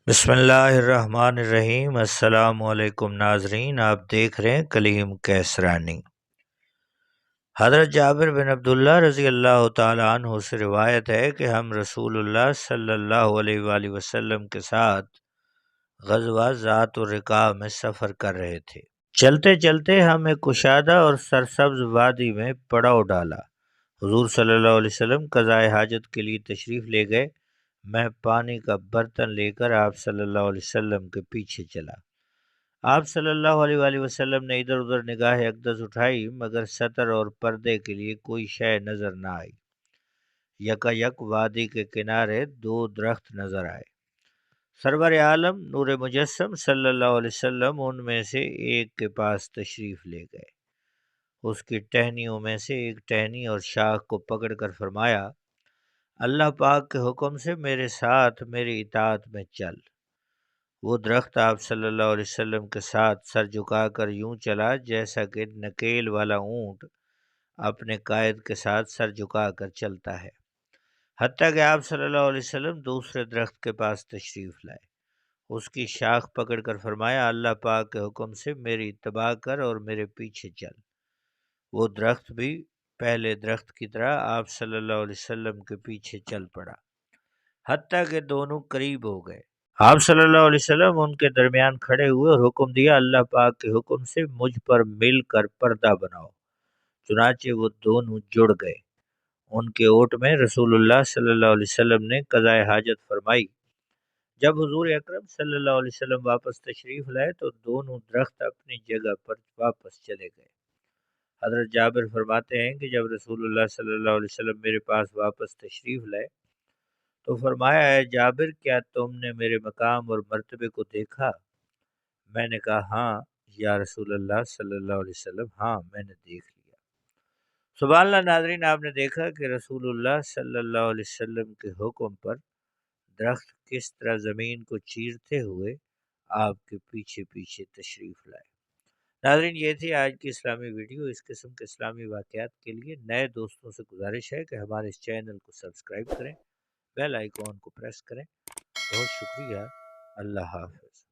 بسم اللہ الرحمن الرحیم۔ السلام علیکم ناظرین، آپ دیکھ رہے ہیں کلیم کیسرانی۔ حضرت جابر بن عبداللہ رضی اللہ تعالیٰ عنہ سے روایت ہے کہ ہم رسول اللہ صلی اللہ علیہ وآلہ وسلم کے ساتھ غزوہ ذات الرقاع میں سفر کر رہے تھے۔ چلتے چلتے ہم ایک کشادہ اور سرسبز وادی میں پڑاؤ ڈالا۔ حضور صلی اللہ علیہ وسلم قضائے حاجت کے لیے تشریف لے گئے۔ میں پانی کا برتن لے کر آپ صلی اللہ علیہ وسلم کے پیچھے چلا۔ آپ صلی اللہ علیہ وآلہ وسلم نے ادھر ادھر نگاہ اقدس اٹھائی، مگر سطر اور پردے کے لیے کوئی شے نظر نہ آئی۔ یکا یک وادی کے کنارے دو درخت نظر آئے۔ سرور عالم نور مجسم صلی اللہ علیہ وسلم ان میں سے ایک کے پاس تشریف لے گئے۔ اس کی ٹہنیوں میں سے ایک ٹہنی اور شاخ کو پکڑ کر فرمایا، اللہ پاک کے حکم سے میرے ساتھ میری اطاعت میں چل۔ وہ درخت آپ صلی اللہ علیہ وسلم کے ساتھ سر جھکا کر یوں چلا جیسا کہ نکیل والا اونٹ اپنے قائد کے ساتھ سر جھکا کر چلتا ہے، حتیٰ کہ آپ صلی اللہ علیہ وسلم دوسرے درخت کے پاس تشریف لائے۔ اس کی شاخ پکڑ کر فرمایا، اللہ پاک کے حکم سے میری اتباع کر اور میرے پیچھے چل۔ وہ درخت بھی پہلے درخت کی طرح آپ صلی اللہ علیہ وسلم کے پیچھے چل پڑا، حتیٰ کہ دونوں قریب ہو گئے۔ آپ صلی اللہ علیہ وسلم ان کے درمیان کھڑے ہوئے اور حکم دیا، اللہ پاک کے حکم سے مجھ پر مل کر پردہ بناؤ۔ چنانچہ وہ دونوں جڑ گئے۔ ان کے اوٹ میں رسول اللہ صلی اللہ علیہ وسلم نے قضائے حاجت فرمائی۔ جب حضور اکرم صلی اللہ علیہ وسلم واپس تشریف لائے تو دونوں درخت اپنی جگہ پر واپس چلے گئے۔ حضرت جابر فرماتے ہیں کہ جب رسول اللہ صلی اللہ علیہ وسلم میرے پاس واپس تشریف لائے تو فرمایا، اے جابر، کیا تم نے میرے مقام اور مرتبے کو دیکھا؟ میں نے کہا، ہاں یا رسول اللہ صلی اللہ علیہ وسلم، ہاں میں نے دیکھ لیا۔ سبحان اللہ۔ ناظرین، آپ نے دیکھا کہ رسول اللہ صلی اللہ علیہ وسلم کے حکم پر درخت کس طرح زمین کو چیرتے ہوئے آپ کے پیچھے پیچھے تشریف لائے۔ ناظرین، یہ تھی آج کی اسلامی ویڈیو۔ اس قسم کے اسلامی واقعات کے لیے نئے دوستوں سے گزارش ہے کہ ہمارے اس چینل کو سبسکرائب کریں، بیل آئیکن کو پریس کریں۔ بہت شکریہ۔ اللہ حافظ۔